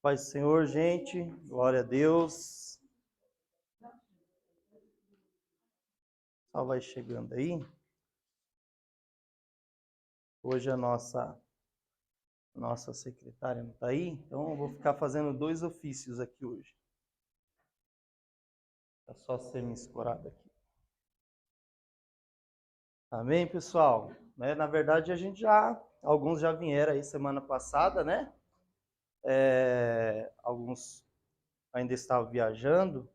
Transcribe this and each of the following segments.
Paz do Senhor, gente. Glória a Deus. Só vai chegando aí. Hoje a nossa secretária não está aí, então eu vou ficar fazendo 2 ofícios aqui hoje. Está só semi-escorado aqui. Amém, pessoal? Na verdade, alguns já vieram aí semana passada, né? Alguns ainda estavam viajando.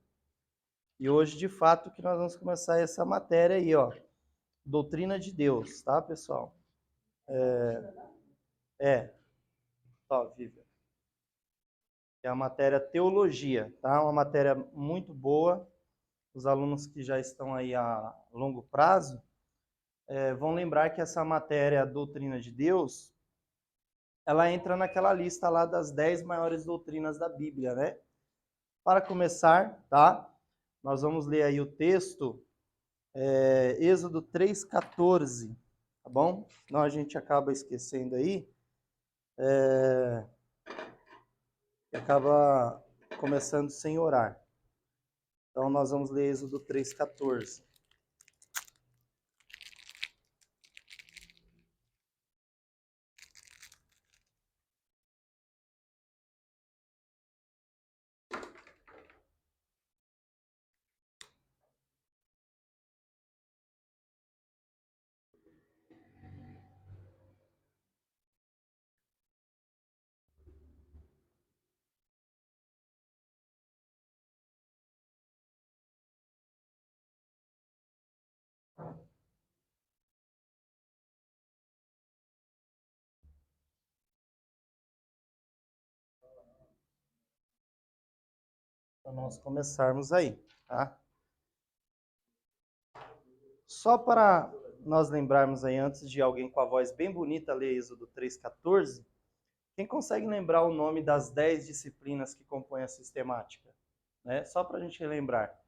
E hoje, de fato, que nós vamos começar essa matéria aí, ó. Doutrina de Deus, tá, pessoal? Ó, Vivian. É a matéria teologia, tá? Uma matéria muito boa. Os alunos que já estão aí a longo prazo vão lembrar que essa matéria, doutrina de Deus, ela entra naquela lista lá das 10 maiores doutrinas da Bíblia, né? Para começar, tá? Nós vamos ler aí o texto, Êxodo 3,14, tá bom? Senão a gente acaba esquecendo aí. E acaba começando sem orar. Então nós vamos ler Êxodo 3,14. Para nós começarmos aí, tá? Só para nós lembrarmos aí, antes de alguém com a voz bem bonita ler Êxodo 3,14, quem consegue lembrar o nome das 10 disciplinas que compõem a sistemática? Né? Só para a gente relembrar.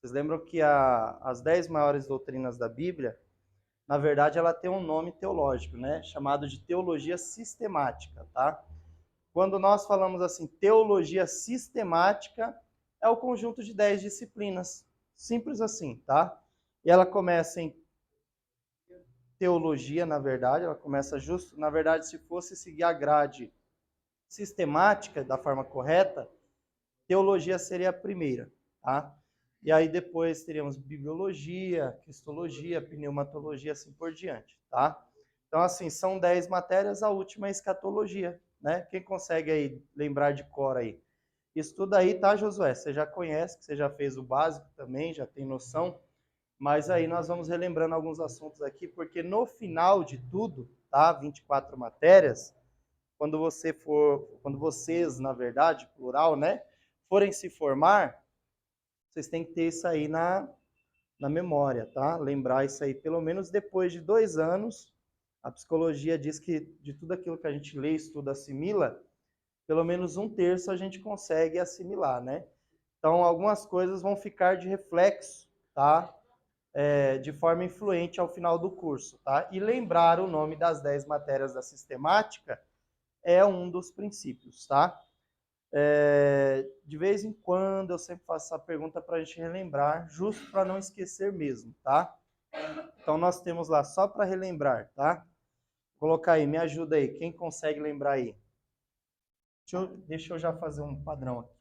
Vocês lembram que as 10 maiores doutrinas da Bíblia, na verdade, ela tem um nome teológico, né? Chamado de teologia sistemática, tá? Quando nós falamos assim, teologia sistemática, é o conjunto de 10 disciplinas. Simples assim, tá? E ela começa em teologia, na verdade, ela começa justo, na verdade, se fosse seguir a grade sistemática da forma correta, teologia seria a primeira, tá? E aí depois teríamos bibliologia, cristologia, pneumatologia, assim por diante, tá? Então, assim, são 10 matérias, a última é escatologia, né? Quem consegue aí lembrar de cor aí? Estuda aí, tá, Josué? Você já conhece, você já fez o básico também, já tem noção, mas aí nós vamos relembrando alguns assuntos aqui, porque no final de tudo, tá? 24 matérias, quando vocês, na verdade, plural, né, forem se formar, vocês têm que ter isso aí na memória, tá? Lembrar isso aí, pelo menos depois de 2 anos, a psicologia diz que de tudo aquilo que a gente lê, estuda, assimila, pelo menos 1/3 a gente consegue assimilar, né? Então, algumas coisas vão ficar de reflexo, tá? De forma influente ao final do curso, tá? E lembrar o nome das 10 matérias da sistemática é um dos princípios, tá? De vez em quando eu sempre faço essa pergunta para a gente relembrar, justo para não esquecer mesmo, tá? Então nós temos lá só para relembrar, tá? Vou colocar aí, me ajuda aí, quem consegue lembrar aí? Deixa eu já fazer um padrão aqui.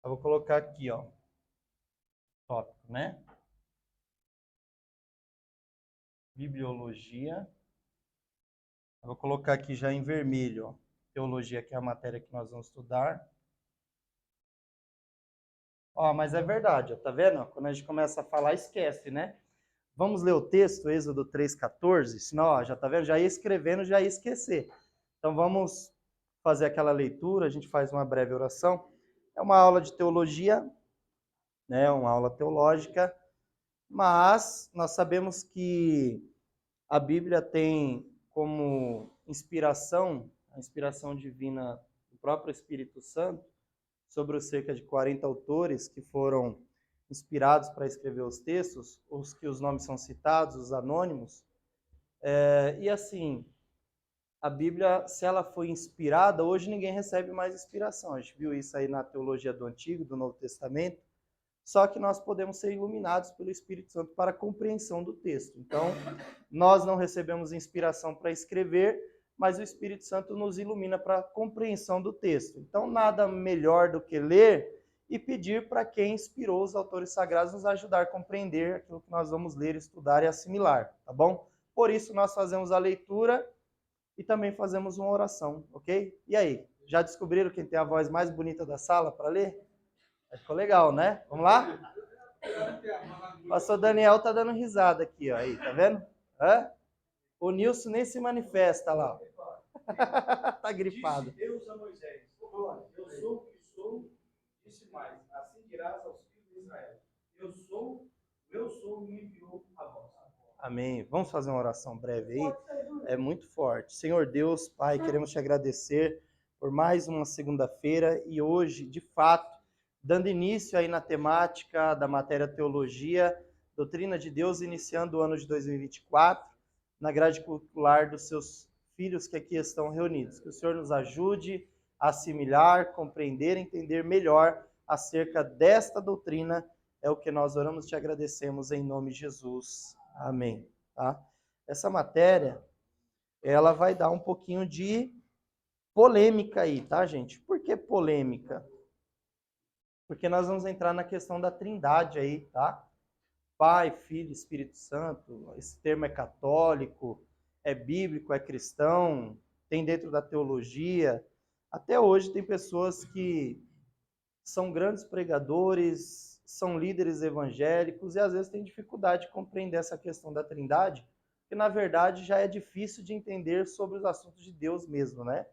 Eu vou colocar aqui, ó, tópico, né? Bibliologia. Eu vou colocar aqui já em vermelho, ó, teologia, que é a matéria que nós vamos estudar. Ó, mas é verdade, ó, tá vendo? Quando a gente começa a falar, esquece, né? Vamos ler o texto, Êxodo 3,14, senão, ó, já tá vendo? Já ia escrevendo, já ia esquecer. Então vamos fazer aquela leitura, a gente faz uma breve oração. É uma aula de teologia, né? Uma aula teológica, mas nós sabemos que a Bíblia tem como inspiração, a inspiração divina do próprio Espírito Santo, sobre os cerca de 40 autores que foram inspirados para escrever os textos, os nomes são citados, os anônimos. E assim, a Bíblia, se ela foi inspirada, hoje ninguém recebe mais inspiração. A gente viu isso aí na teologia do Antigo, do Novo Testamento. Só que nós podemos ser iluminados pelo Espírito Santo para a compreensão do texto. Então, nós não recebemos inspiração para escrever, mas o Espírito Santo nos ilumina para a compreensão do texto. Então, nada melhor do que ler e pedir para quem inspirou os autores sagrados nos ajudar a compreender aquilo que nós vamos ler, estudar e assimilar, tá bom? Por isso, nós fazemos a leitura e também fazemos uma oração, ok? E aí, já descobriram quem tem a voz mais bonita da sala para ler? Ficou legal, né? Vamos lá? O pastor Daniel tá dando risada aqui, ó. Aí, tá vendo? Hã? O Nilson nem se manifesta lá. Tá gripado. Disse Deus a Moisés: eu sou o que sou, disse mais: assim dirás aos filhos de Israel: eu sou, me enviou a vós. Amém. Vamos fazer uma oração breve aí? É muito forte. Senhor Deus, Pai, queremos te agradecer por mais uma segunda-feira e hoje, de fato, dando início aí na temática da matéria Teologia, Doutrina de Deus, iniciando o ano de 2024, na grade curricular dos seus filhos que aqui estão reunidos. Que o Senhor nos ajude a assimilar, compreender, entender melhor acerca desta doutrina. É o que nós oramos e te agradecemos em nome de Jesus. Amém. Tá? Essa matéria, ela vai dar um pouquinho de polêmica aí, tá, gente? Por que polêmica? Porque nós vamos entrar na questão da trindade aí, tá? Pai, Filho, Espírito Santo. Esse termo é católico, é bíblico, é cristão, tem dentro da teologia. Até hoje tem pessoas que são grandes pregadores, são líderes evangélicos e às vezes têm dificuldade de compreender essa questão da trindade, que na verdade já é difícil de entender sobre os assuntos de Deus mesmo, né?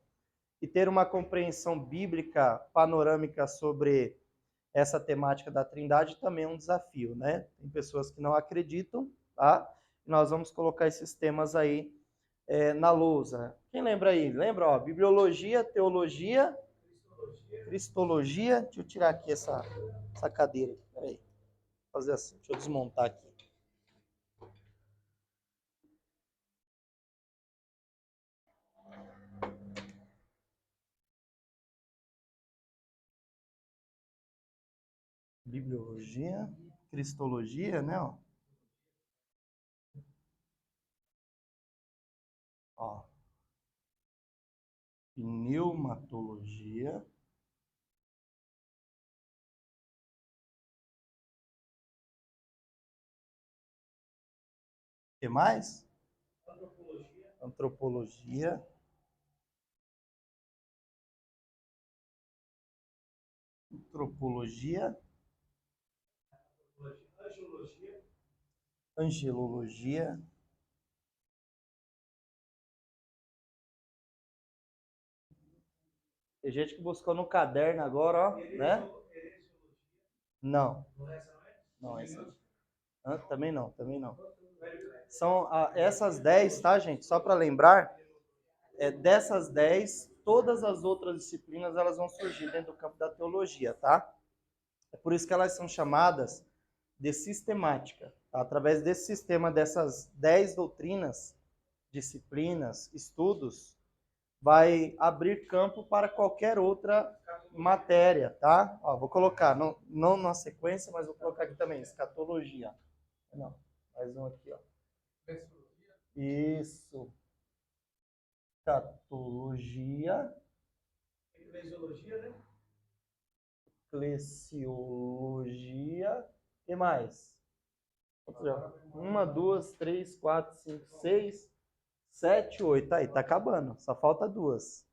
E ter uma compreensão bíblica panorâmica sobre essa temática da trindade também é um desafio, né? Tem pessoas que não acreditam, tá? E nós vamos colocar esses temas aí na lousa. Quem lembra aí? Lembra, ó, bibliologia, teologia, cristologia. Deixa eu tirar aqui essa cadeira. Peraí. Vou fazer assim. Deixa eu desmontar aqui. Bibliologia, cristologia, né? Ó. Pneumatologia. O que mais? Antropologia. Antropologia. Angelologia. Tem gente que buscou no caderno agora, ó, né? Não. Não, essa. Também não, também não. São essas 10, tá, gente? Só para lembrar, dessas 10, todas as outras disciplinas elas vão surgir dentro do campo da teologia, tá? É por isso que elas são chamadas de sistemática. Tá? Através desse sistema, dessas 10 doutrinas, disciplinas, estudos, vai abrir campo para qualquer outra matéria, tá? Ó, vou colocar, não na sequência, mas vou colocar aqui também, escatologia. Não, mais um aqui, ó. Isso. Escatologia. Eclesiologia, né? eclesiologia, e mais? 1, 2, 3, 4, 5, 6, 7, 8. Aí, tá acabando. Só falta 2.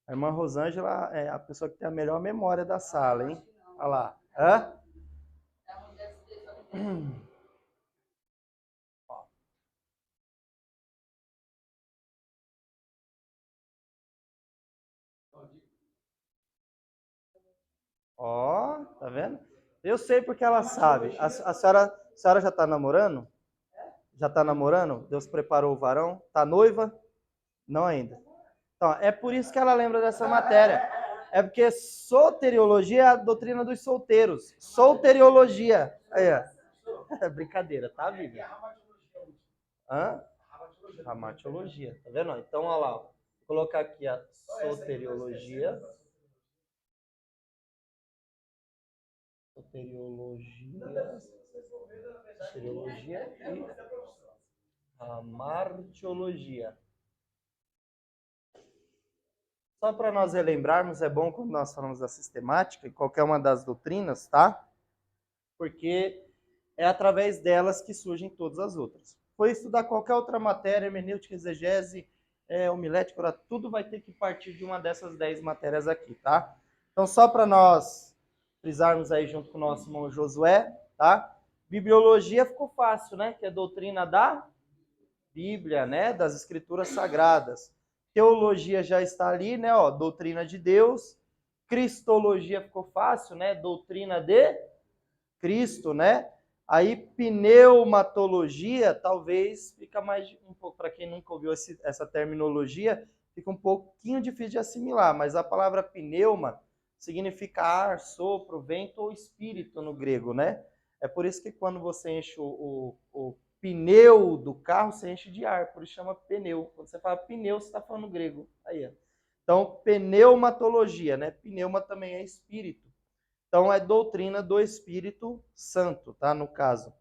A irmã Rosângela é a pessoa que tem a melhor memória da sala, hein? Olha lá. Hã? Ó, tá vendo? Eu sei porque ela sabe. A senhora já tá namorando? Já tá namorando? Deus preparou o varão? Tá noiva? Não ainda. Então, é por isso que ela lembra dessa matéria. É porque soteriologia é a doutrina dos solteiros. Solteriologia. Aí, ó. É brincadeira, tá, Vivian? Hã? Ramatiologia. Tá vendo? Então, olha lá. Vou colocar aqui a soteriologia. Soteriologia e amartiologia. Só para nós relembrarmos, é bom quando nós falamos da sistemática, em qualquer uma das doutrinas, tá? Porque é através delas que surgem todas as outras. Foi estudar qualquer outra matéria, hermenêutica, exegese, homilética, tudo vai ter que partir de uma dessas 10 matérias aqui, tá? Então, só para nós frisarmos aí junto com o nosso irmão Josué, tá? Bibliologia ficou fácil, né? Que é a doutrina da Bíblia, né? Das Escrituras Sagradas. Teologia já está ali, né? Ó, doutrina de Deus. Cristologia ficou fácil, né? Doutrina de Cristo, né? Aí pneumatologia, talvez fica mais um pouco, para quem nunca ouviu essa terminologia, fica um pouquinho difícil de assimilar, mas a palavra pneuma significa ar, sopro, vento ou espírito no grego, né? É por isso que quando você enche o pneu do carro, você enche de ar, por isso chama pneu. Quando você fala pneu, você está falando grego. Aí, ó. Então, pneumatologia, né? Pneuma também é espírito. Então, é doutrina do Espírito Santo, tá? No caso.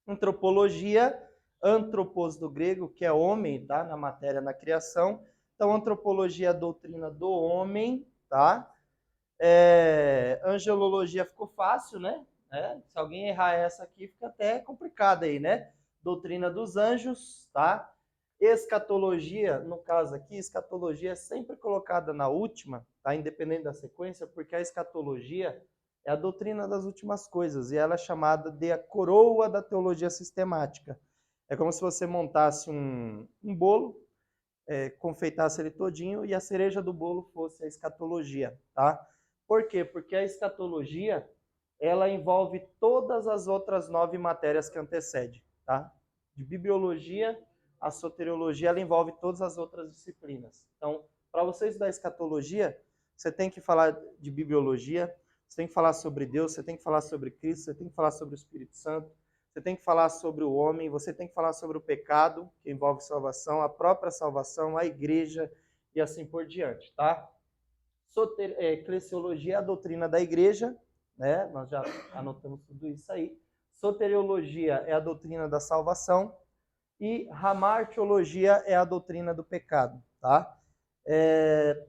Antropologia, antropos do grego, que é homem, tá? Na matéria, na criação. Então, antropologia é a doutrina do homem, tá? Angelologia ficou fácil, né? Se alguém errar essa aqui, fica até complicado aí, né? Doutrina dos anjos, tá? Escatologia, no caso aqui, escatologia é sempre colocada na última, tá? Independente da sequência, porque a escatologia é a doutrina das últimas coisas, e ela é chamada de a coroa da teologia sistemática. É como se você montasse um bolo, confeitasse ele todinho, e a cereja do bolo fosse a escatologia, tá? Por quê? Porque a escatologia, ela envolve todas as outras 9 matérias que antecedem, tá? De bibliologia a soteriologia, ela envolve todas as outras disciplinas. Então, para você estudar escatologia, você tem que falar de bibliologia, você tem que falar sobre Deus, você tem que falar sobre Cristo, você tem que falar sobre o Espírito Santo, você tem que falar sobre o homem, você tem que falar sobre o pecado, que envolve salvação, a própria salvação, a igreja e assim por diante, tá? Eclesiologia é a doutrina da igreja, né? Nós já anotamos tudo isso aí. Soteriologia é a doutrina da salvação e ramartiologia é a doutrina do pecado, tá?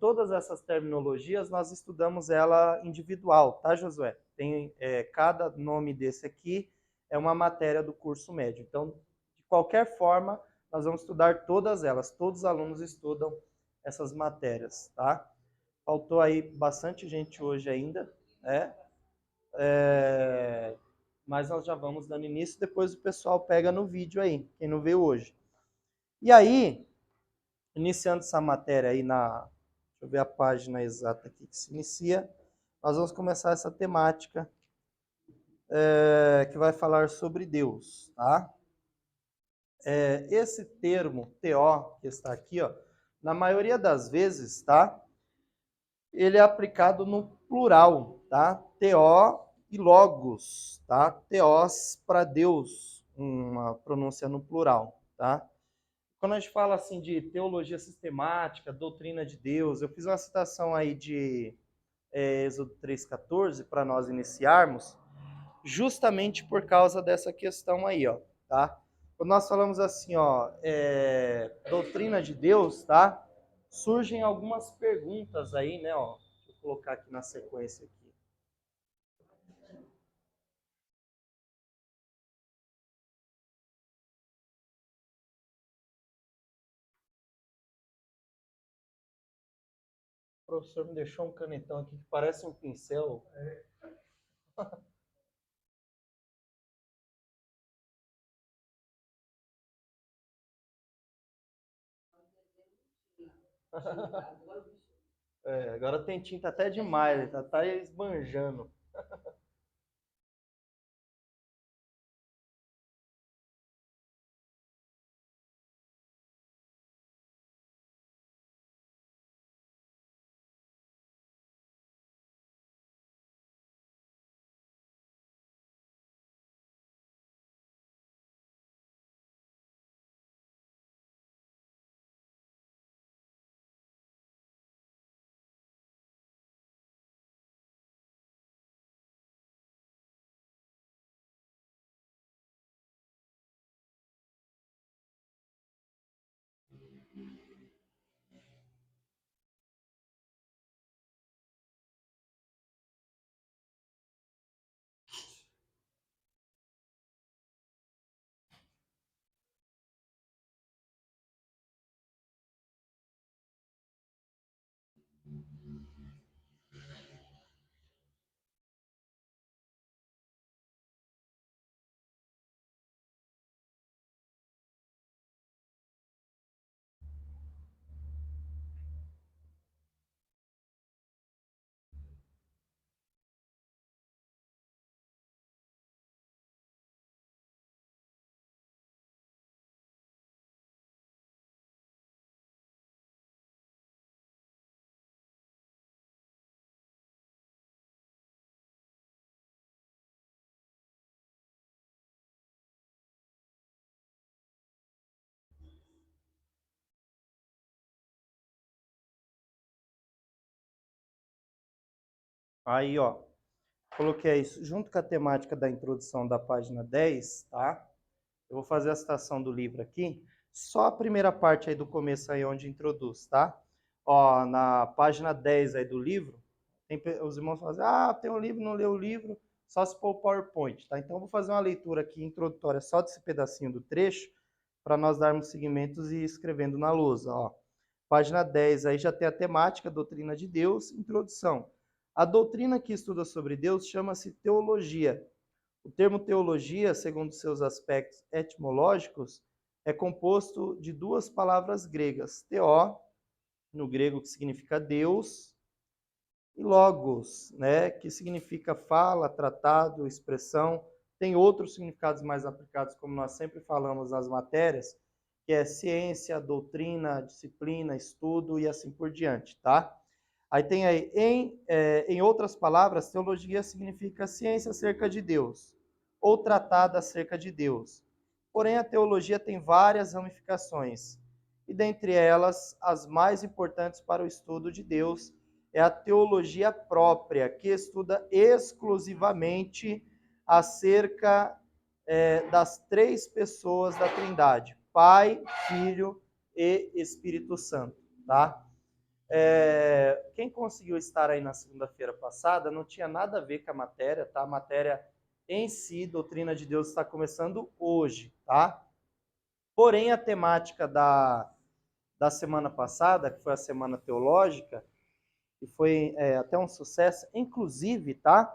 Todas essas terminologias nós estudamos ela individual, tá, Josué? Tem cada nome desse aqui é uma matéria do curso médio. Então, de qualquer forma, nós vamos estudar todas elas. Todos os alunos estudam essas matérias, tá? Faltou aí bastante gente hoje ainda, né? Mas nós já vamos dando início, depois o pessoal pega no vídeo aí, quem não veio hoje. E aí, iniciando essa matéria aí deixa eu ver a página exata aqui que se inicia, nós vamos começar essa temática que vai falar sobre Deus, tá? Esse termo, teó, que está aqui, ó, na maioria das vezes, tá? Ele é aplicado no plural, tá? Teó e logos, tá? Teós para Deus, uma pronúncia no plural, tá? Quando a gente fala assim de teologia sistemática, doutrina de Deus, eu fiz uma citação aí de Êxodo 3,14 para nós iniciarmos, justamente por causa dessa questão aí, ó, tá? Quando nós falamos assim, ó, doutrina de Deus, tá? Surgem algumas perguntas aí, né, ó. Deixa eu colocar aqui na sequência aqui. professor me deixou um canetão aqui que parece um pincel. Agora tem tinta até demais, ele tá esbanjando. Aí, ó, coloquei isso junto com a temática da introdução da página 10, tá? Eu vou fazer a citação do livro aqui, só a primeira parte aí do começo aí onde introduz, tá? Ó, na página 10 aí do livro, os irmãos falam assim, tem um livro, não leu o livro, só se for o PowerPoint, tá? Então eu vou fazer uma leitura aqui introdutória só desse pedacinho do trecho, para nós darmos seguimentos e escrevendo na lousa, ó. Página 10 aí já tem a temática, doutrina de Deus, introdução. A doutrina que estuda sobre Deus chama-se teologia. O termo teologia, segundo seus aspectos etimológicos, é composto de duas palavras gregas, theó, no grego que significa Deus, e logos, né, que significa fala, tratado, expressão. Tem outros significados mais aplicados, como nós sempre falamos nas matérias, que é ciência, doutrina, disciplina, estudo e assim por diante, tá? Aí tem aí, em outras palavras, teologia significa ciência acerca de Deus, ou tratado acerca de Deus. Porém, a teologia tem várias ramificações, e dentre elas, as mais importantes para o estudo de Deus é a teologia própria, que estuda exclusivamente acerca das três pessoas da Trindade, Pai, Filho e Espírito Santo, tá? Quem conseguiu estar aí na segunda-feira passada não tinha nada a ver com a matéria, tá? A matéria em si, doutrina de Deus, está começando hoje, tá? Porém, a temática da semana passada, que foi a semana teológica, que foi até um sucesso, inclusive, tá?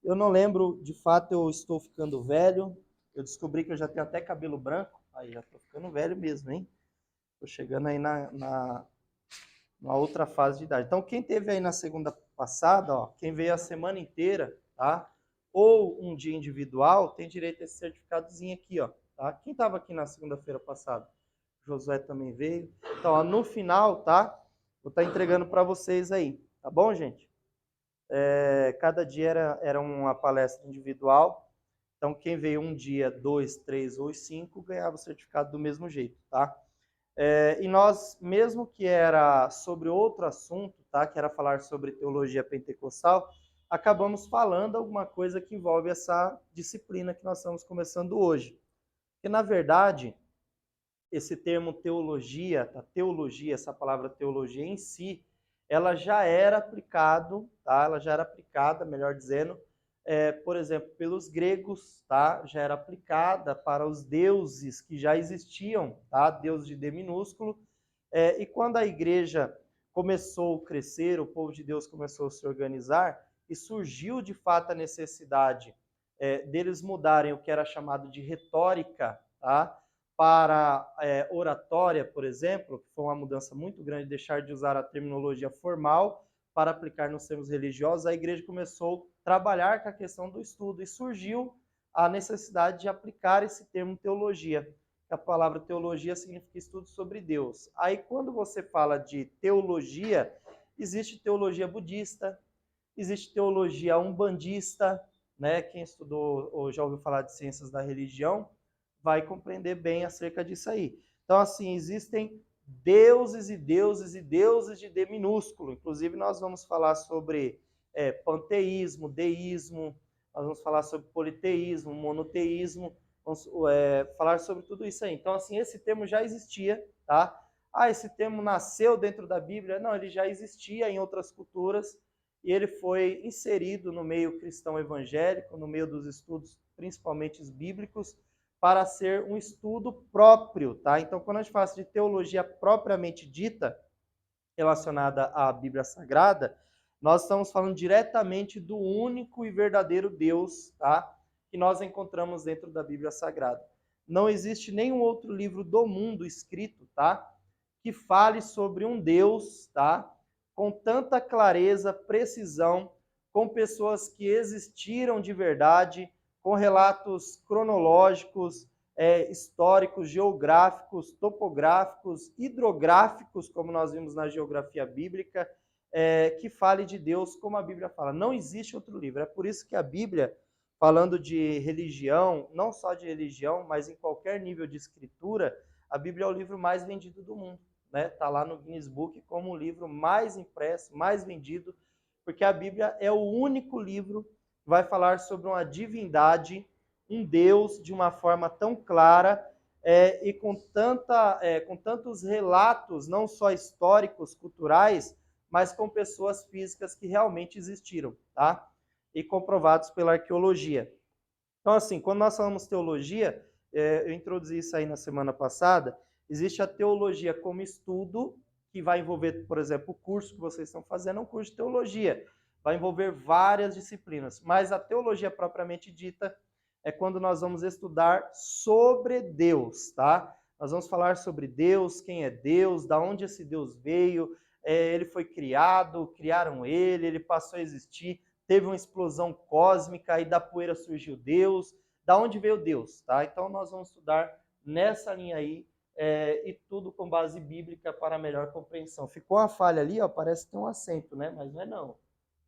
Eu não lembro, de fato, eu estou ficando velho, eu descobri que eu já tenho até cabelo branco, aí já estou ficando velho mesmo, hein? Estou chegando aí numa outra fase de idade. Então, quem teve aí na segunda passada, ó, quem veio a semana inteira, tá? Ou um dia individual, tem direito a esse certificadozinho aqui, ó, tá? Quem estava aqui na segunda-feira passada? Josué também veio. Então, ó, no final, tá? Vou estar entregando para vocês aí, tá bom, gente? Cada dia era uma palestra individual. Então, quem veio um dia, 2, 3 ou 5, ganhava o certificado do mesmo jeito, tá? E nós, mesmo que era sobre outro assunto, tá? Que era falar sobre teologia pentecostal, acabamos falando alguma coisa que envolve essa disciplina que nós estamos começando hoje. Porque, na verdade, esse termo teologia, a teologia, essa palavra teologia em si, ela já era aplicado, tá? Ela já era aplicada, melhor dizendo, por exemplo, pelos gregos, tá? Já era aplicada para os deuses que já existiam, tá? Deus de D minúsculo. E quando a igreja começou a crescer, o povo de Deus começou a se organizar e surgiu de fato a necessidade deles mudarem o que era chamado de retórica, tá? Para oratória, por exemplo, que foi uma mudança muito grande, deixar de usar a terminologia formal para aplicar nos termos religiosos. A igreja começou a trabalhar com a questão do estudo e surgiu a necessidade de aplicar esse termo teologia. A palavra teologia significa estudo sobre Deus. Aí, quando você fala de teologia, existe teologia budista, existe teologia umbandista, né? Quem estudou ou já ouviu falar de ciências da religião vai compreender bem acerca disso aí. Então, assim, existem deuses e deuses e deuses de D minúsculo. Inclusive, nós vamos falar sobre panteísmo, deísmo, nós vamos falar sobre politeísmo, monoteísmo, vamos falar sobre tudo isso aí. Então, assim, esse termo já existia, tá? Ah, esse termo nasceu dentro da Bíblia? Não, ele já existia em outras culturas e ele foi inserido no meio cristão evangélico, no meio dos estudos, principalmente os bíblicos, para ser um estudo próprio, tá? Então, quando a gente fala de teologia propriamente dita, relacionada à Bíblia Sagrada, nós estamos falando diretamente do único e verdadeiro Deus, tá? Que nós encontramos dentro da Bíblia Sagrada. Não existe nenhum outro livro do mundo escrito, tá? Que fale sobre um Deus, tá? Com tanta clareza, precisão, com pessoas que existiram de verdade, com relatos cronológicos, históricos, geográficos, topográficos, hidrográficos, como nós vimos na geografia bíblica, que fale de Deus como a Bíblia fala. Não existe outro livro. É por isso que a Bíblia, falando de religião, não só de religião, mas em qualquer nível de escritura, a Bíblia é o livro mais vendido do mundo. Está lá no Guinness Book como o livro mais impresso, mais vendido, porque a Bíblia é o único livro que vai falar sobre uma divindade, um Deus de uma forma tão clara e com tantos relatos, não só históricos, culturais, mas com pessoas físicas que realmente existiram, tá? E comprovados pela arqueologia. Então, assim, quando nós falamos teologia, eu introduzi isso aí na semana passada, existe a teologia como estudo, que vai envolver, por exemplo, o curso que vocês estão fazendo é um curso de teologia, vai envolver várias disciplinas, mas a teologia propriamente dita é quando nós vamos estudar sobre Deus, tá? Nós vamos falar sobre Deus, quem é Deus, da onde esse Deus veio, ele foi criado, criaram ele passou a existir, teve uma explosão cósmica e da poeira surgiu Deus. Da onde veio Deus, tá? Então nós vamos estudar nessa linha aí e tudo com base bíblica para melhor compreensão. Ficou uma falha ali, ó, parece que tem um acento, né? Mas não é não.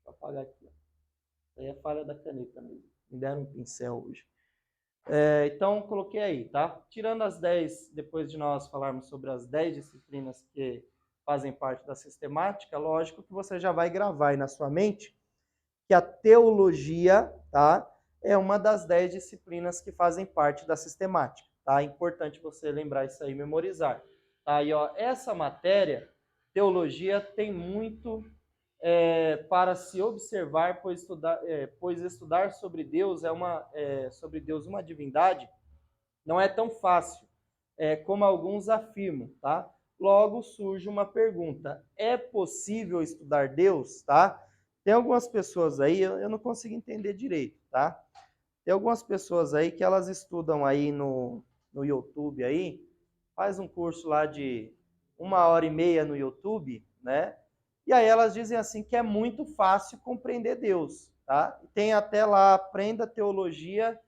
Vou apagar aqui. Isso aí é falha da caneta mesmo. Me deram um pincel hoje. Então coloquei aí, tá? Tirando as 10, depois de nós falarmos sobre as 10 disciplinas que fazem parte da sistemática, lógico que você já vai gravar aí na sua mente que a teologia, tá, é uma das 10 disciplinas que fazem parte da sistemática, tá? É importante você lembrar isso aí, memorizar. Tá? E, ó, essa matéria, teologia, tem muito para se observar, pois estudar sobre Deus sobre Deus uma divindade não é tão fácil como alguns afirmam, tá? Logo surge uma pergunta: é possível estudar Deus, tá? Tem algumas pessoas aí, eu não consigo entender direito, tá? Tem algumas pessoas aí que elas estudam aí no YouTube aí, faz um curso lá de 1h30 no YouTube, né? E aí elas dizem assim que é muito fácil compreender Deus, tá? Tem até lá, aprenda teologia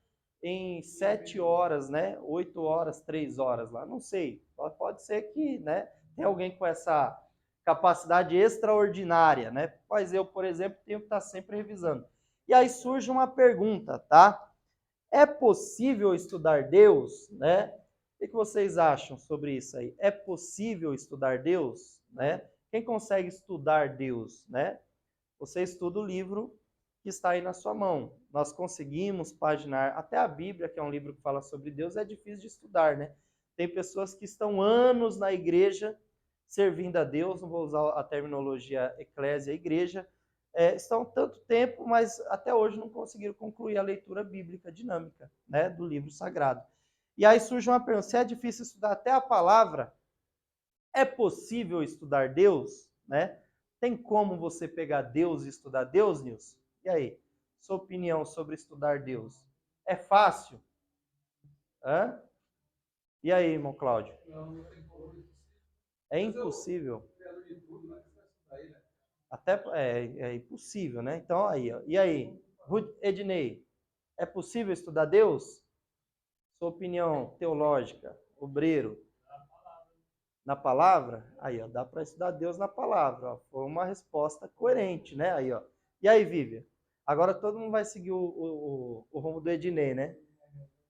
em 7 horas, né? 8 horas, 3 horas lá, não sei. Pode ser que, né, tem alguém com essa capacidade extraordinária, né? Mas eu, por exemplo, tenho que estar sempre revisando. E aí surge uma pergunta, tá? É possível estudar Deus, né? O que vocês acham sobre isso aí? É possível estudar Deus, né? Quem consegue estudar Deus, né? Você estuda o livro que está aí na sua mão. Nós conseguimos paginar até a Bíblia, que é um livro que fala sobre Deus, é difícil de estudar, né? Tem pessoas que estão anos na igreja servindo a Deus, não vou usar a terminologia eclésia, igreja, estão tanto tempo, mas até hoje não conseguiram concluir a leitura bíblica dinâmica, né, do livro sagrado. E aí surge uma pergunta: se é difícil estudar até a palavra, é possível estudar Deus, né? Tem como você pegar Deus e estudar Deus, Nilson? E aí? Sua opinião sobre estudar Deus? É fácil? Hã? E aí, irmão Cláudio? É impossível. Até é impossível, né? Então, aí, ó. E aí, Ednei, é possível estudar Deus? Sua opinião teológica, obreiro, na palavra? Aí, ó, dá para estudar Deus na palavra. Ó. Foi uma resposta coerente, né? Aí, ó. E aí, Vivian? Agora todo mundo vai seguir o rumo do Ednei, né?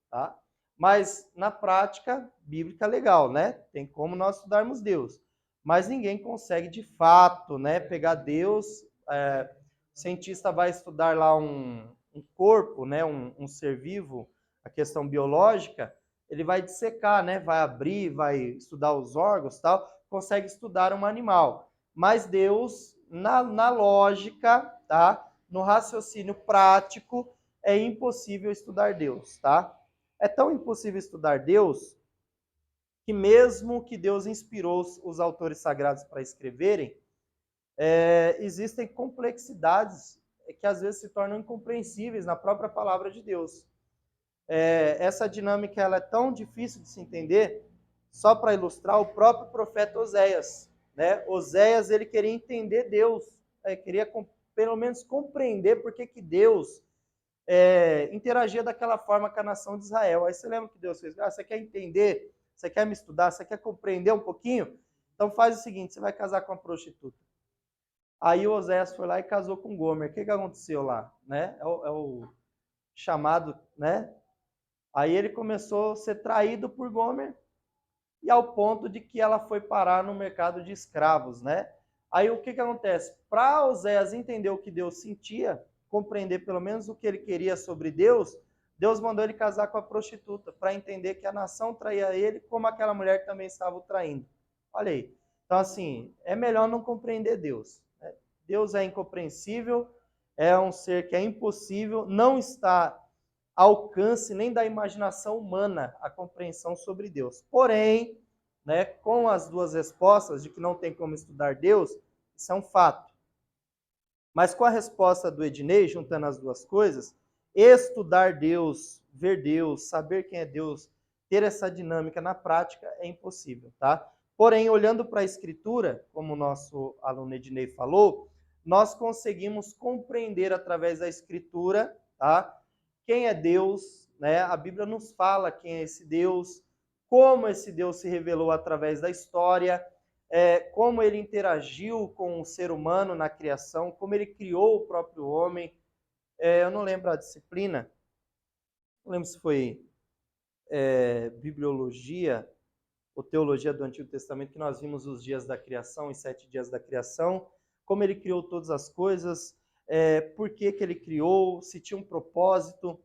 Tá? Mas na prática bíblica legal, né? Tem como nós estudarmos Deus. Mas ninguém consegue de fato, né, pegar Deus. O cientista vai estudar lá um corpo, né, um ser vivo, a questão biológica, ele vai dissecar, né, vai abrir, vai estudar os órgãos, tal, consegue estudar um animal. Mas Deus, na lógica, tá, no raciocínio prático, é impossível estudar Deus, tá? É tão impossível estudar Deus que mesmo que Deus inspirou os autores sagrados para escreverem, existem complexidades que às vezes se tornam incompreensíveis na própria palavra de Deus. Essa dinâmica ela é tão difícil de se entender, só para ilustrar, o próprio profeta Oséias. Né? Oséias ele queria entender Deus, queria pelo menos compreender por que Deus interagia daquela forma com a nação de Israel. Aí você lembra que Deus fez? Você quer entender? Você quer me estudar? Você quer compreender um pouquinho? Então faz o seguinte, você vai casar com uma prostituta. Aí o Oséias foi lá e casou com Gomer. O que aconteceu lá? Né? É o chamado, né? Aí ele começou a ser traído por Gomer e ao ponto de que ela foi parar no mercado de escravos, né? Aí o que acontece? Para Oséias entender o que Deus sentia, compreender pelo menos o que ele queria sobre Deus, Deus mandou ele casar com a prostituta, para entender que a nação traía ele, como aquela mulher também estava o traindo. Olha aí. Então, assim, é melhor não compreender Deus. Deus é incompreensível, é um ser que é impossível, não está ao alcance nem da imaginação humana a compreensão sobre Deus. Porém, né, com as duas respostas de que não tem como estudar Deus, isso é um fato. Mas com a resposta do Ednei, juntando as duas coisas, estudar Deus, ver Deus, saber quem é Deus, ter essa dinâmica na prática é impossível, tá? Porém, olhando para a Escritura, como o nosso aluno Ednei falou, nós conseguimos compreender através da Escritura, tá? Quem é Deus, né? A Bíblia nos fala quem é esse Deus, como esse Deus se revelou através da história, como ele interagiu com o ser humano na criação, como ele criou o próprio homem. Eu não lembro a disciplina, não lembro se foi bibliologia ou teologia do Antigo Testamento, que nós vimos os dias da criação, os 7 dias da criação, como ele criou todas as coisas, por que ele criou, se tinha um propósito,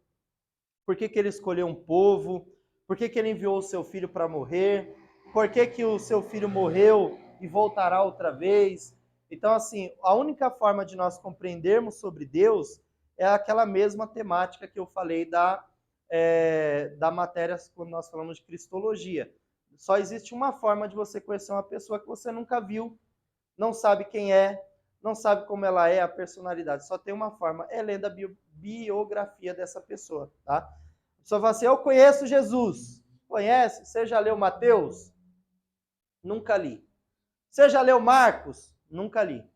por que ele escolheu um povo, por que ele enviou o seu filho para morrer, por que o seu filho morreu e voltará outra vez. Então, assim, a única forma de nós compreendermos sobre Deus é aquela mesma temática que eu falei da matéria quando nós falamos de cristologia. Só existe uma forma de você conhecer uma pessoa que você nunca viu, não sabe quem é, não sabe como ela é, a personalidade. Só tem uma forma, é lendo a biografia dessa pessoa, tá? A pessoa fala assim, eu conheço Jesus. Conhece? Você já leu Mateus? Nunca li. Você já leu Marcos? Nunca li.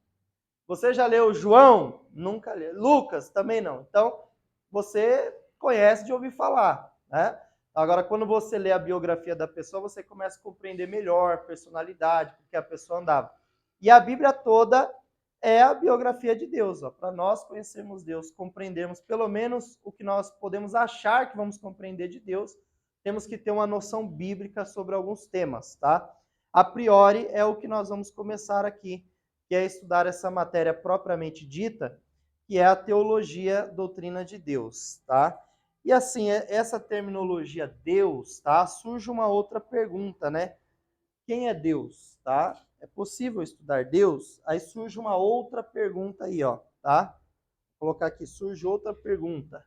Você já leu João? Nunca li. Lucas? Também não. Então, você conhece de ouvir falar, né? Agora, quando você lê a biografia da pessoa, você começa a compreender melhor a personalidade, porque a pessoa andava. E a Bíblia toda é a biografia de Deus, para nós conhecermos Deus, compreendermos pelo menos o que nós podemos achar que vamos compreender de Deus, temos que ter uma noção bíblica sobre alguns temas, tá? A priori é o que nós vamos começar aqui, que é estudar essa matéria propriamente dita, que é a teologia doutrina de Deus, tá? E assim, essa terminologia Deus, tá? Surge uma outra pergunta, né? Quem é Deus, tá? É possível estudar Deus? Aí surge uma outra pergunta aí, ó, tá? Vou colocar aqui, surge outra pergunta.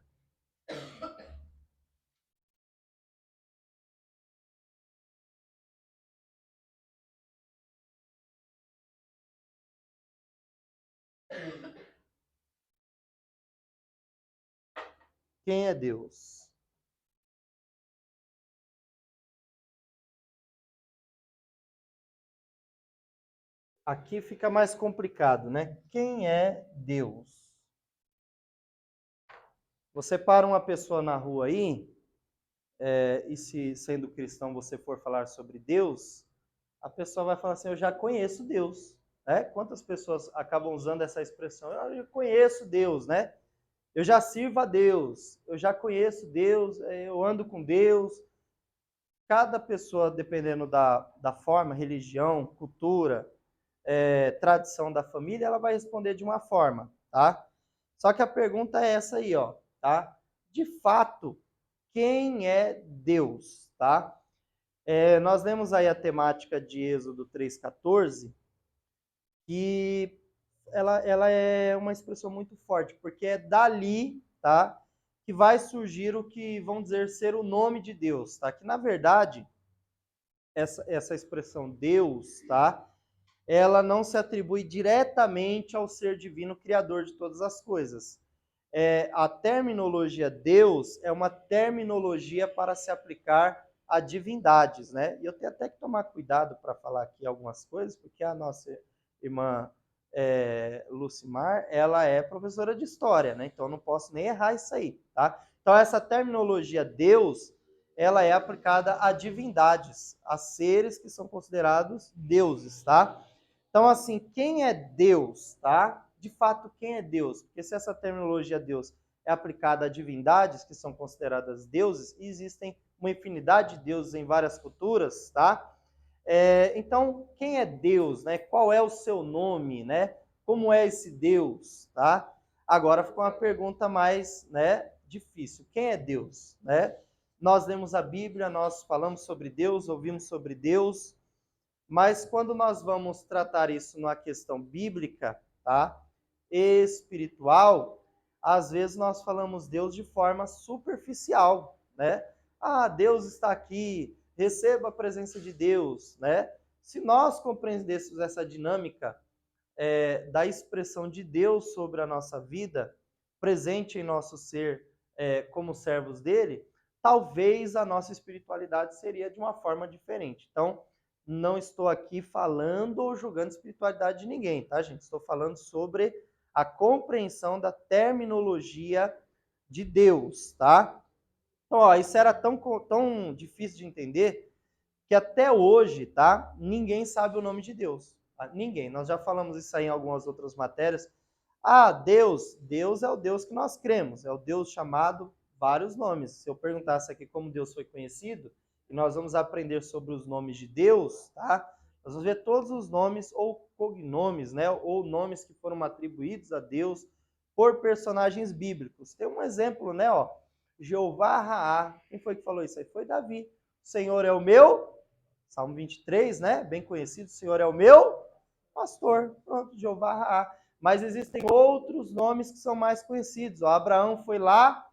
Quem é Deus? Aqui fica mais complicado, né? Quem é Deus? Você para uma pessoa na rua aí, e se sendo cristão você for falar sobre Deus, a pessoa vai falar assim, eu já conheço Deus. Né? Quantas pessoas acabam usando essa expressão? Eu já conheço Deus, né? Eu já sirvo a Deus, eu já conheço Deus, eu ando com Deus. Cada pessoa, dependendo da forma, religião, cultura, tradição da família, ela vai responder de uma forma, tá? Só que a pergunta é essa aí, ó, tá? De fato, quem é Deus, tá? Nós lemos aí a temática de Êxodo 3,14, que ela é uma expressão muito forte, porque é dali, tá? Que vai surgir o que vão dizer ser o nome de Deus, tá? Que na verdade, essa expressão Deus, tá? Ela não se atribui diretamente ao ser divino criador de todas as coisas. A terminologia Deus é uma terminologia para se aplicar a divindades, né? E eu tenho até que tomar cuidado para falar aqui algumas coisas, porque a nossa irmã Lucimar, ela é professora de história, né? Então eu não posso nem errar isso aí, tá? Então essa terminologia Deus, ela é aplicada a divindades, a seres que são considerados deuses, tá? Então, assim, quem é Deus, tá? De fato, quem é Deus? Porque se essa terminologia Deus é aplicada a divindades que são consideradas deuses, e existem uma infinidade de deuses em várias culturas, tá? Então, quem é Deus, né? Qual é o seu nome, né? Como é esse Deus, tá? Agora ficou uma pergunta mais, né, difícil. Quem é Deus, né? Nós lemos a Bíblia, nós falamos sobre Deus, ouvimos sobre Deus, mas quando nós vamos tratar isso numa questão bíblica, tá? Espiritual, às vezes nós falamos Deus de forma superficial, né? Ah, Deus está aqui, receba a presença de Deus, né? Se nós compreendêssemos essa dinâmica da expressão de Deus sobre a nossa vida, presente em nosso ser como servos dele, talvez a nossa espiritualidade seria de uma forma diferente. Então, não estou aqui falando ou julgando a espiritualidade de ninguém, tá, gente? Estou falando sobre a compreensão da terminologia de Deus, tá? Então, ó, isso era tão difícil de entender que até hoje, tá? Ninguém sabe o nome de Deus. Tá? Ninguém. Nós já falamos isso aí em algumas outras matérias. Ah, Deus é o Deus que nós cremos, é o Deus chamado vários nomes. Se eu perguntasse aqui como Deus foi conhecido, e nós vamos aprender sobre os nomes de Deus, tá? Nós vamos ver todos os nomes ou cognomes, né? Ou nomes que foram atribuídos a Deus por personagens bíblicos. Tem um exemplo, né? Ó, Jeová Raá. Quem foi que falou isso aí? Foi Davi. O Senhor é o meu, Salmo 23, né? Bem conhecido. O Senhor é o meu pastor. Pronto, Jeová Raá. Mas existem outros nomes que são mais conhecidos. Ó, Abraão foi lá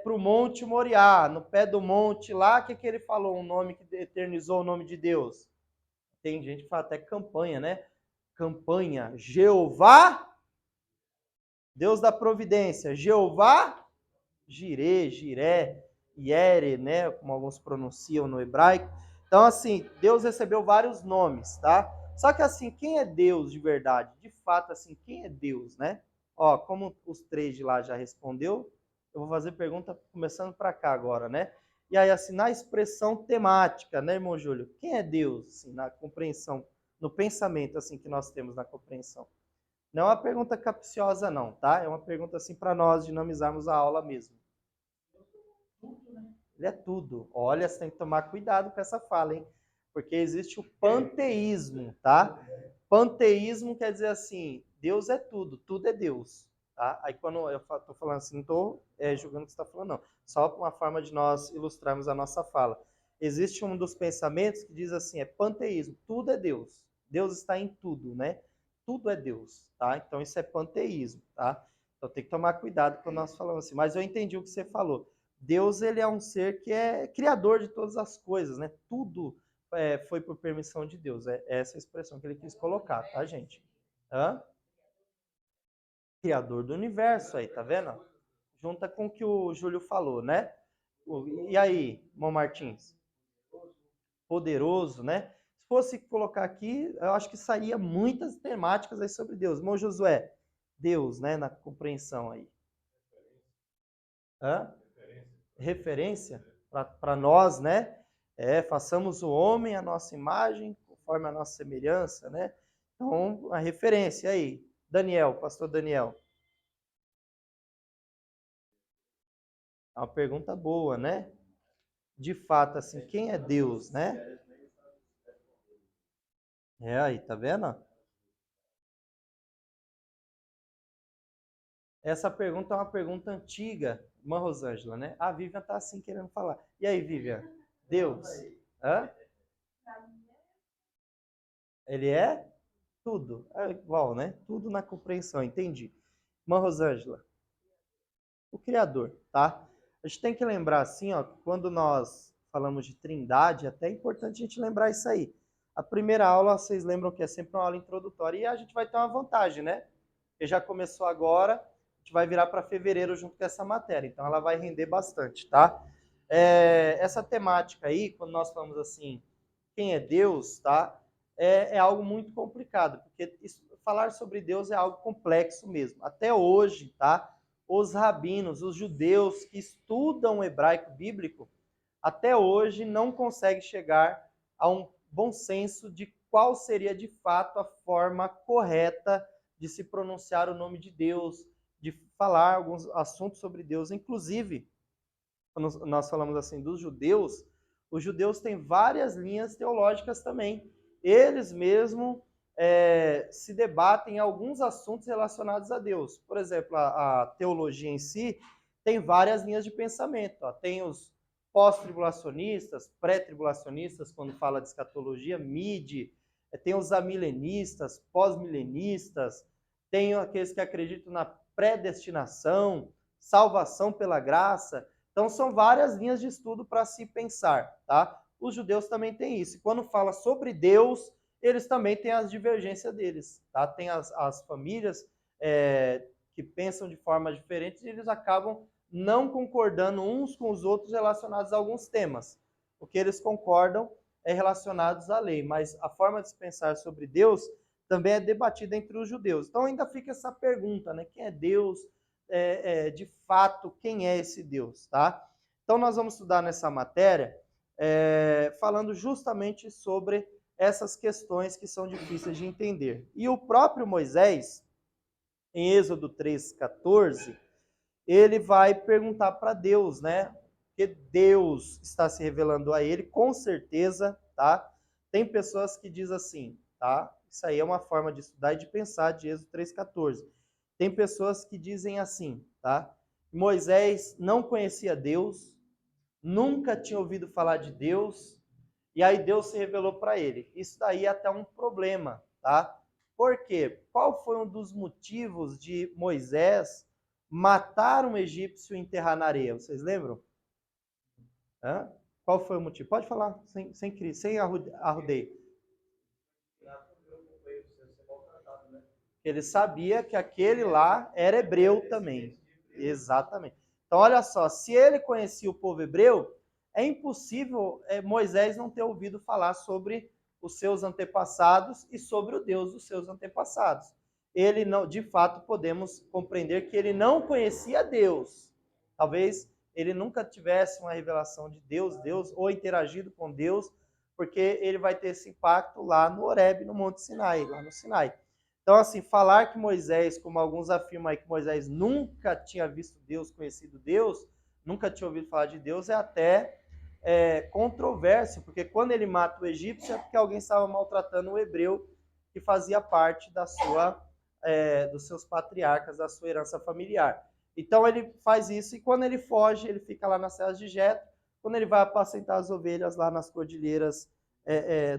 para o Monte Moriá, no pé do monte lá, o que ele falou? Um nome que eternizou o nome de Deus. Tem gente que fala até campanha, né? Campanha. Jeová, Deus da providência. Jeová, Jirê, Jiré, Iere, né? Como alguns pronunciam no hebraico. Então, assim, Deus recebeu vários nomes, tá? Só que, assim, quem é Deus de verdade? De fato, assim, quem é Deus, né? Ó, como os três de lá já respondeu, eu vou fazer pergunta começando para cá agora, né? E aí, assim, na expressão temática, né, irmão Júlio? Quem é Deus, assim, na compreensão, no pensamento, assim, que nós temos na compreensão? Não é uma pergunta capciosa, não, tá? É uma pergunta, assim, para nós dinamizarmos a aula mesmo. Ele é tudo. Olha, você tem que tomar cuidado com essa fala, hein? Porque existe o panteísmo, tá? Panteísmo quer dizer assim, Deus é tudo é Deus. Tá? Aí quando eu estou falando assim, não estou julgando o que você está falando, não. Só uma forma de nós ilustrarmos a nossa fala. Existe um dos pensamentos que diz assim, é panteísmo, tudo é Deus. Deus está em tudo, né? Tudo é Deus, tá? Então isso é panteísmo, tá? Então tem que tomar cuidado quando nós falamos assim. Mas eu entendi o que você falou. Deus, ele é um ser que é criador de todas as coisas, né? Tudo foi por permissão de Deus. É essa a expressão que ele quis colocar, tá, gente? Hã? Criador do universo aí, tá vendo? junta com o que o Júlio falou, né? E aí, Mão Martins? Poderoso, né? Se fosse colocar aqui, eu acho que sairia muitas temáticas aí sobre Deus. Irmão Josué, Deus, né, na compreensão aí. Hã? Referência para nós, né? Façamos o homem a nossa imagem, conforme a nossa semelhança, né? Então, a referência aí. Daniel, pastor Daniel. É uma pergunta boa, né? De fato, assim, quem é Deus, né? Aí, tá vendo? Essa pergunta é uma pergunta antiga, irmã Rosângela, né? A Vivian tá assim querendo falar. E aí, Vivian? Deus? Hã? Ele é tudo. É igual, né? Tudo na compreensão, entendi. Irmã Rosângela, o Criador, tá? A gente tem que lembrar assim, ó, que quando nós falamos de trindade, é até importante a gente lembrar isso aí. A primeira aula, vocês lembram que é sempre uma aula introdutória e a gente vai ter uma vantagem, né? Porque já começou agora, a gente vai virar para fevereiro junto com essa matéria, então ela vai render bastante, tá? Essa temática aí, quando nós falamos assim, quem é Deus, tá? É algo muito complicado, porque falar sobre Deus é algo complexo mesmo. Até hoje, tá? Os rabinos, os judeus que estudam o hebraico bíblico, até hoje não conseguem chegar a um bom senso de qual seria de fato a forma correta de se pronunciar o nome de Deus, de falar alguns assuntos sobre Deus. Inclusive, quando nós falamos assim dos judeus, os judeus têm várias linhas teológicas também. Eles mesmos se debatem em alguns assuntos relacionados a Deus. Por exemplo, a teologia em si tem várias linhas de pensamento. Ó. Tem os pós-tribulacionistas, pré-tribulacionistas, quando fala de escatologia, mid, tem os amilenistas, pós-milenistas, tem aqueles que acreditam na predestinação, salvação pela graça. Então, são várias linhas de estudo para se pensar, tá? Os judeus também têm isso. E quando fala sobre Deus, eles também têm as divergências deles, tá? Tem as famílias que pensam de forma diferente e eles acabam não concordando uns com os outros relacionados a alguns temas. O que eles concordam é relacionados à lei, mas a forma de se pensar sobre Deus também é debatida entre os judeus. Então ainda fica essa pergunta, né? Quem é Deus? De fato, quem é esse Deus, tá? Então nós vamos estudar nessa matéria falando justamente sobre essas questões que são difíceis de entender. E o próprio Moisés, em Êxodo 3,14, ele vai perguntar para Deus, né? Porque Deus está se revelando a ele, com certeza, tá? Tem pessoas que dizem assim, tá? Isso aí é uma forma de estudar e de pensar de Êxodo 3,14. Tem pessoas que dizem assim, tá? Moisés não conhecia Deus, nunca tinha ouvido falar de Deus, e aí Deus se revelou para ele. Isso daí é até um problema, tá? Por quê? Qual foi um dos motivos de Moisés matar um egípcio e enterrar na areia? Vocês lembram? Hã? Qual foi o motivo? Pode falar, sem arrudeio. Ele sabia que aquele lá era hebreu também. Exatamente. Então, olha só, se ele conhecia o povo hebreu, é impossível Moisés não ter ouvido falar sobre os seus antepassados e sobre o Deus dos seus antepassados. Ele não, de fato, podemos compreender que ele não conhecia Deus. Talvez ele nunca tivesse uma revelação de Deus, ou interagido com Deus, porque ele vai ter esse impacto lá no Horebe, no Monte Sinai, lá no Sinai. Então, assim, falar que Moisés, como alguns afirmam aí, que Moisés nunca tinha visto Deus, conhecido Deus, nunca tinha ouvido falar de Deus, é até controverso, porque quando ele mata o egípcio é porque alguém estava maltratando o hebreu que fazia parte dos seus patriarcas, da sua herança familiar. Então ele faz isso e quando ele foge, ele fica lá nas serras de Jetro. Quando ele vai apacentar as ovelhas lá nas cordilheiras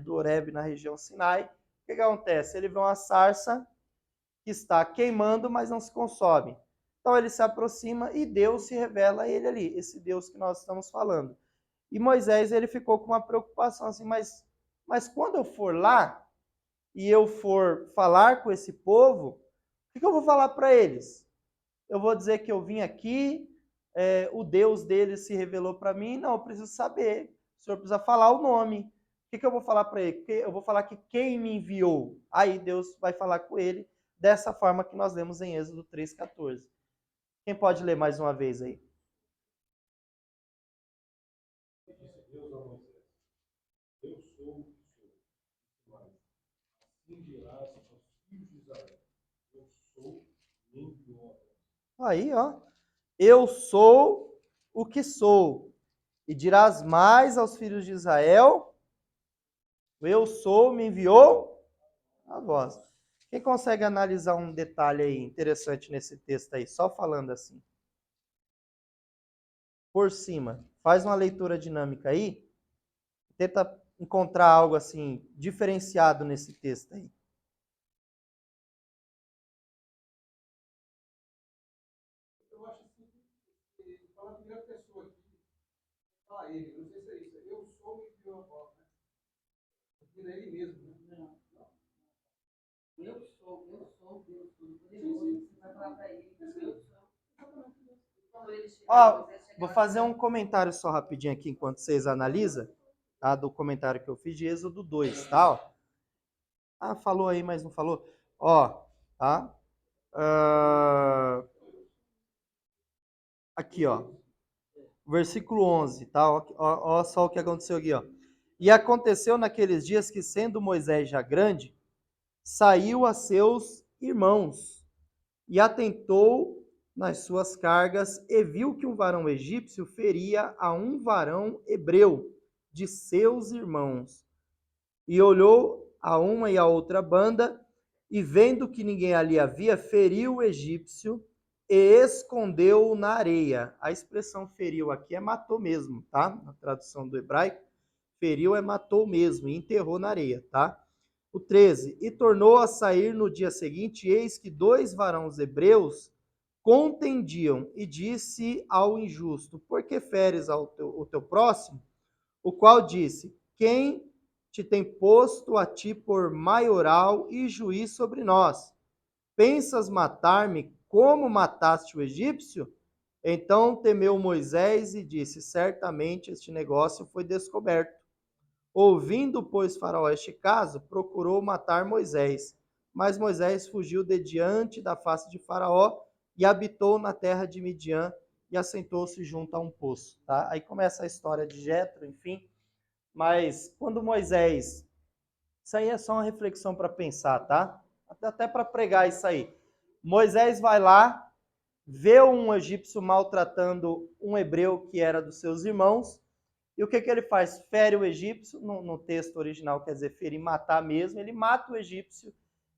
do Horebe, na região Sinai, o que acontece? Ele vê uma sarça que está queimando, mas não se consome. Então ele se aproxima e Deus se revela a ele ali, esse Deus que nós estamos falando. E Moisés, ele ficou com uma preocupação assim, mas quando eu for lá e eu for falar com esse povo, o que eu vou falar para eles? eu vou dizer que eu vim aqui, o Deus dele se revelou para mim? Não, eu preciso saber. O senhor precisa falar o nome. O que eu vou falar para ele? Eu vou falar que quem me enviou. Aí Deus vai falar com ele dessa forma que nós lemos em Êxodo 3,14. Quem pode ler mais uma vez aí? Disse Deus a Moisés: Eu sou o que sou. Mas assim dirás aos filhos de Israel: Eu sou, me enviou a vós. Aí, ó. Eu sou o que sou. E dirás mais aos filhos de Israel: Eu sou, me enviou a vós. Quem consegue analisar um detalhe aí interessante nesse texto aí, só falando assim? Por cima. Faz uma leitura dinâmica aí. Tenta encontrar algo assim diferenciado nesse texto aí. Eu acho assim, que fala a primeira pessoa aqui, fala ele, não sei se é isso, eu sou, me enviou a vós, né? Porque não é ele mesmo, né? Eu sou Deus Todo-Poderoso. Você vai falar para ele, eu sou. Quando ele chegar, Vou fazer um comentário só rapidinho aqui enquanto vocês analisam, tá? Do comentário que eu fiz de Êxodo 2, tá? Ó. Ah, falou aí, mas não falou. Ó, tá? Aqui, ó. Versículo 11, tá? Ó só o que aconteceu aqui, ó. E aconteceu naqueles dias que, sendo Moisés já grande, saiu a seus irmãos e atentou nas suas cargas e viu que um varão egípcio feria a um varão hebreu de seus irmãos. E olhou a uma e a outra banda e, vendo que ninguém ali havia, feriu o egípcio e escondeu-o na areia. A expressão feriu aqui é matou mesmo, tá? Na tradução do hebraico, feriu é matou mesmo e enterrou na areia, tá? O 13, e tornou a sair no dia seguinte, eis que dois varões hebreus contendiam, e disse ao injusto: por que feres o teu próximo? O qual disse: quem te tem posto a ti por maioral e juiz sobre nós? Pensas matar-me como mataste o egípcio? Então temeu Moisés e disse: certamente este negócio foi descoberto. Ouvindo, pois, Faraó este caso, procurou matar Moisés. Mas Moisés fugiu de diante da face de Faraó e habitou na terra de Midian e assentou-se junto a um poço. Tá? Aí começa a história de Jetro, enfim. Mas quando Moisés... Isso aí é só uma reflexão para pensar, tá? Até para pregar isso aí. Moisés vai lá, vê um egípcio maltratando um hebreu que era dos seus irmãos. E o que ele faz? Fere o egípcio, no texto original quer dizer ferir, matar mesmo. Ele mata o egípcio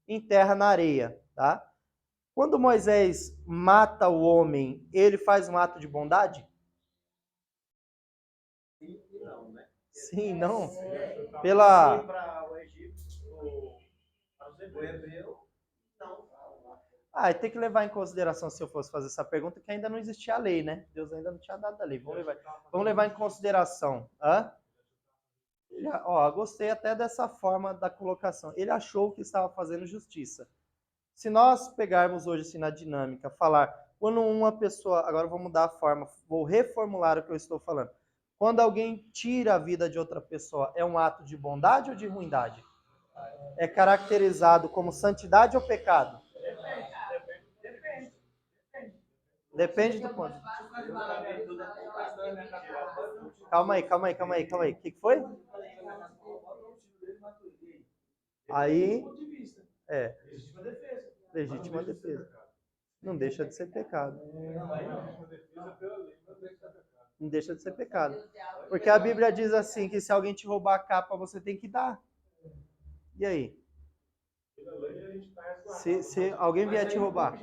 e enterra na areia, tá? Quando Moisés mata o homem, ele faz um ato de bondade? Não, né? Sim, não. Pela... para o egípcio, para o hebreu, não. Tem que levar em consideração, se eu fosse fazer essa pergunta, que ainda não existia a lei, né? Deus ainda não tinha dado a lei. Vamos levar em consideração. Gostei até dessa forma da colocação. Ele achou que estava fazendo justiça. Se nós pegarmos hoje assim, na dinâmica, falar, quando uma pessoa, agora eu vou mudar a forma, vou reformular o que eu estou falando. Quando alguém tira a vida de outra pessoa, é um ato de bondade ou de ruindade? É caracterizado como santidade ou pecado? Depende do ponto. Calma aí. O que foi? Aí, legítima defesa. Não deixa de ser pecado. Não deixa de ser pecado. Porque a Bíblia diz assim, que se alguém te roubar a capa, você tem que dar. E aí? Se alguém vier te roubar.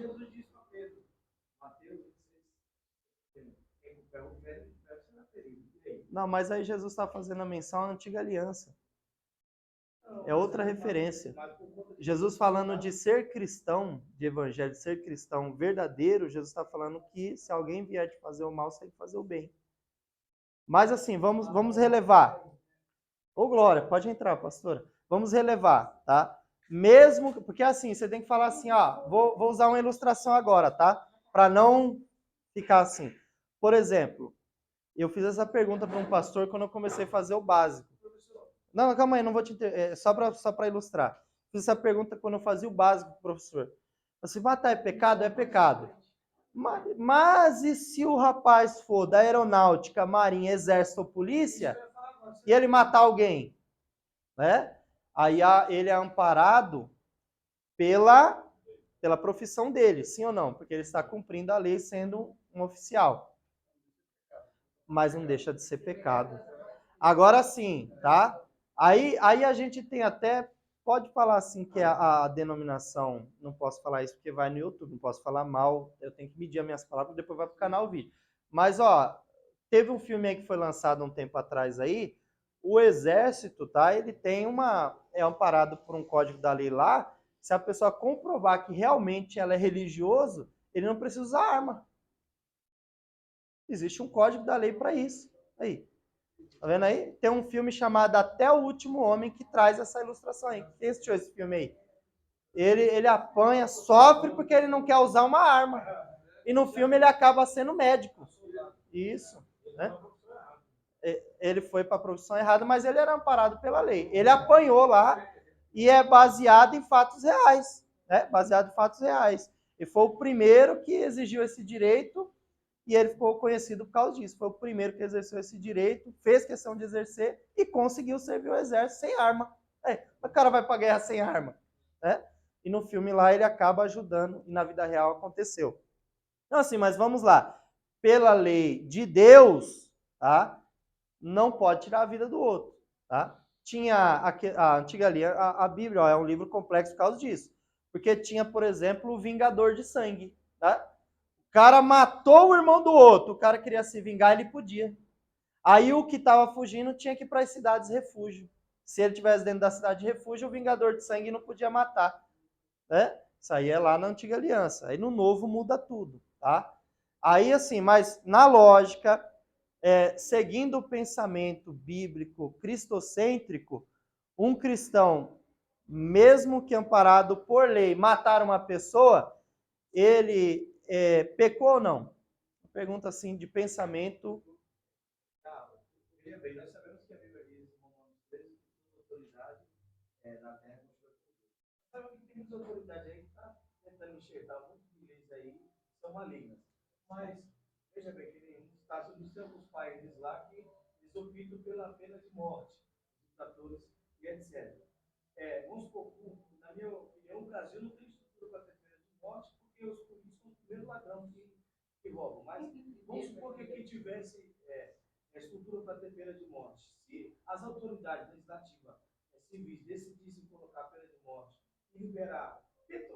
Não, mas aí Jesus está fazendo a menção à antiga aliança. É outra referência. Jesus falando de ser cristão, de evangelho, de ser cristão verdadeiro, Jesus está falando que se alguém vier te fazer o mal, você tem que fazer o bem. Mas assim, vamos relevar. Ô, Glória, pode entrar, pastora. Vamos relevar, tá? Mesmo, porque assim, você tem que falar assim, vou usar uma ilustração agora, tá? para não ficar assim. Por exemplo, eu fiz essa pergunta para um pastor quando eu comecei a fazer o básico. Não, calma aí, não vou te só para ilustrar. Fiz essa pergunta quando eu fazia o básico, professor. Assim, matar é pecado? É pecado. Mas e se o rapaz for da aeronáutica, marinha, exército ou polícia, e ele matar alguém? Né? Aí ele é amparado pela profissão dele, sim ou não? Porque ele está cumprindo a lei sendo um oficial. Mas não deixa de ser pecado. Agora sim, tá? Aí a gente tem até, pode falar assim que a denominação, não posso falar isso porque vai no YouTube, não posso falar mal, eu tenho que medir as minhas palavras, depois vai pro canal o vídeo. Mas, ó, teve um filme aí que foi lançado um tempo atrás aí, o exército, tá? Ele tem é amparado por um código da lei lá, se a pessoa comprovar que realmente ela é religioso, ele não precisa usar arma. Existe um código da lei para isso. Aí. Tá vendo aí? Tem um filme chamado Até o Último Homem que traz essa ilustração aí. Quem assistiu esse filme aí? Ele apanha, sofre porque ele não quer usar uma arma. E no filme ele acaba sendo médico. Isso. Né? Ele foi para a profissão errada, mas ele era amparado pela lei. Ele apanhou lá e é baseado em fatos reais. Né? Baseado em fatos reais. E foi o primeiro que exigiu esse direito e ele ficou conhecido por causa disso. Foi o primeiro que exerceu esse direito, fez questão de exercer e conseguiu servir o exército sem arma. O cara vai para a guerra sem arma. Né? E no filme lá ele acaba ajudando e na vida real aconteceu. Então assim, mas vamos lá. Pela lei de Deus, tá? Não pode tirar a vida do outro. Tá? Tinha a antiga lei, a Bíblia ó, é um livro complexo por causa disso. Porque tinha, por exemplo, o vingador de sangue. Tá? O cara matou o irmão do outro, o cara queria se vingar, ele podia. Aí o que estava fugindo tinha que ir para as cidades de refúgio. Se ele estivesse dentro da cidade de refúgio, o vingador de sangue não podia matar. Né? Isso aí é lá na antiga aliança. Aí no novo muda tudo. Tá? Aí assim, mas na lógica, seguindo o pensamento bíblico cristocêntrico, um cristão, mesmo que amparado por lei, matar uma pessoa, ele pecou ou não? Pergunta assim de pensamento. Veja bem, nós sabemos que a Bíblia diz em Romanos 13 que autoridade na terra. Sabe que tem muita autoridade aí que está tentando enxergar muitos milhões aí são malignas. Mas, veja bem, que nem nos Estados Unidos tem alguns países lá que eles optam pela pena de morte, ditadores e etc. Vamos supor, na minha opinião, o Brasil não tem estrutura para ter pena de morte, porque os políticos são o primeiro ladrão que roubam. Mas vamos supor que aqui tivesse estrutura para ter pena de morte. Se as autoridades legislativas civis decidissem colocar pena de morte e liberar,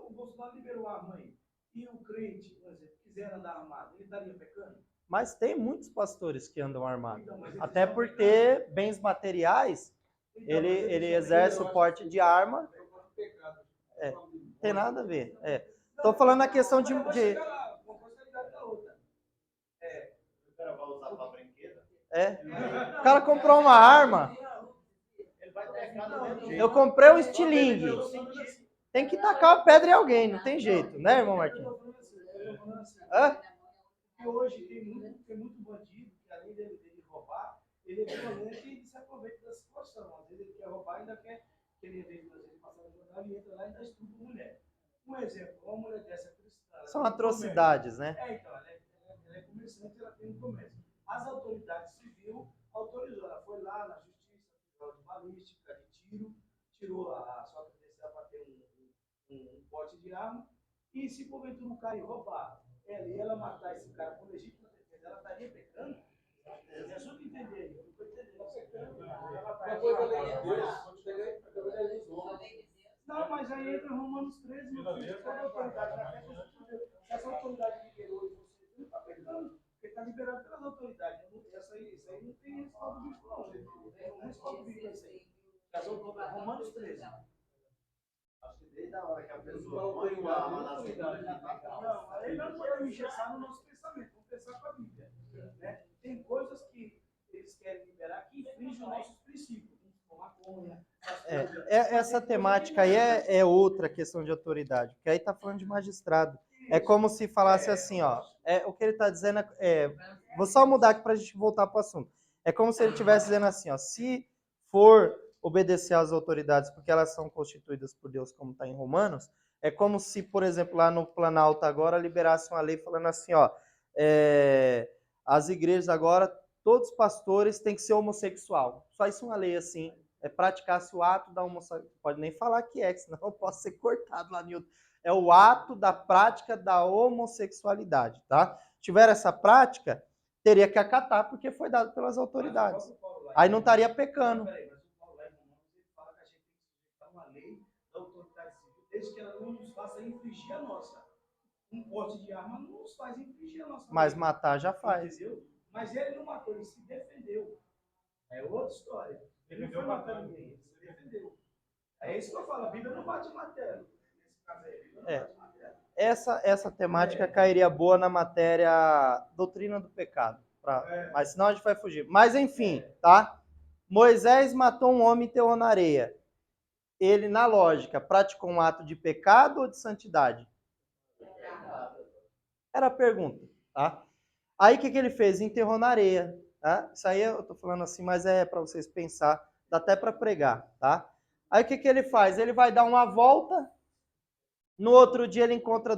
o Bolsonaro liberou a arma aí, e o crente, por exemplo, quiser andar armado, ele estaria pecando? Mas tem muitos pastores que andam armados. Então, até por ter bens materiais, então, ele exerce o porte de arma. Tem nada a ver. Estou falando na questão de... Uma coisa tá ligada na outra. O cara vai usar para brinquedo? O cara comprou uma arma. Ele vai pegar do mesmo jeito. Eu comprei um estilingue. Tem que tacar a pedra em alguém, não tem jeito, né, irmão Marquinhos? Porque hoje tem muito bandido que, além dele roubar, ele é violento e se aproveita da situação. Às vezes ele quer roubar e ainda quer que ele, às vezes, passar no jornal e entra lá e ainda estupra a mulher. Um exemplo, uma mulher dessa cristã. São atrocidades, né? Então, ela é comerciante, ela tem um comércio. As autoridades civis autorizou, ela foi lá na justiça, de balística, de tiro, tirou a sua credencial para ter um pote de arma, e se porventura um cara roubar ela matar esse cara com legítima defesa, ela estaria pecando? Me ajuda a entender aí. Eu não estou entendendo. Não, mas aí entra Romanos 13, meu filho. Toda autoridade na terra, se essa autoridade liberou e você não está pecando, porque está liberado pelas autoridades. Isso aí não tem respaldo bíblico, não. Não tem respaldo bíblico isso aí. Romanos 13. Acho que desde a hora que a pessoa põe uma arma na autoridade, não, aí nós podemos engessar no nosso pensamento, vamos pensar com a Bíblia. Né? Tem coisas que eles querem liberar que infringem os nossos princípios, como maconha. Essa temática aí é outra questão de autoridade, porque aí está falando de magistrado. É como se falasse assim, ó. O que ele está dizendo vou só mudar aqui para a gente voltar para o assunto. É como se ele estivesse dizendo assim, ó. Se for obedecer às autoridades porque elas são constituídas por Deus, como está em Romanos, é como se, por exemplo, lá no Planalto agora liberasse uma lei falando assim, ó. As igrejas agora, todos os pastores têm que ser homossexual. Só isso uma lei assim. Praticar-se o ato da homossexualidade. Pode nem falar que senão eu posso ser cortado lá no YouTube. É o ato da prática da homossexualidade, tá? Se tiver essa prática, teria que acatar, porque foi dado pelas autoridades. Aí não estaria pecando. Mas o Paulo lá em Romanos, ele fala que a gente tem que sujeitar uma lei da autoridade civil, desde que ela não nos faça infringir a nossa. Um porte de arma não nos faz infringir a nossa lei. Mas matar já faz. Entendeu? Mas ele não matou, ele se defendeu. É outra história. Ele não foi matar ninguém, ele se defendeu. É isso que eu falo, a Bíblia não bate martelo. Nesse caso aí, a Bíblia não bate martelo. Essa temática cairia boa na matéria doutrina do pecado. Mas senão a gente vai fugir. Mas enfim, tá? Moisés matou um homem e enterrou na areia. Ele, na lógica, praticou um ato de pecado ou de santidade? Era a pergunta, tá? Aí o que ele fez? Enterrou na areia. Tá? Isso aí eu tô falando assim, mas é para vocês pensar, dá até para pregar, tá? Aí o que ele faz? Ele vai dar uma volta, no outro dia ele encontra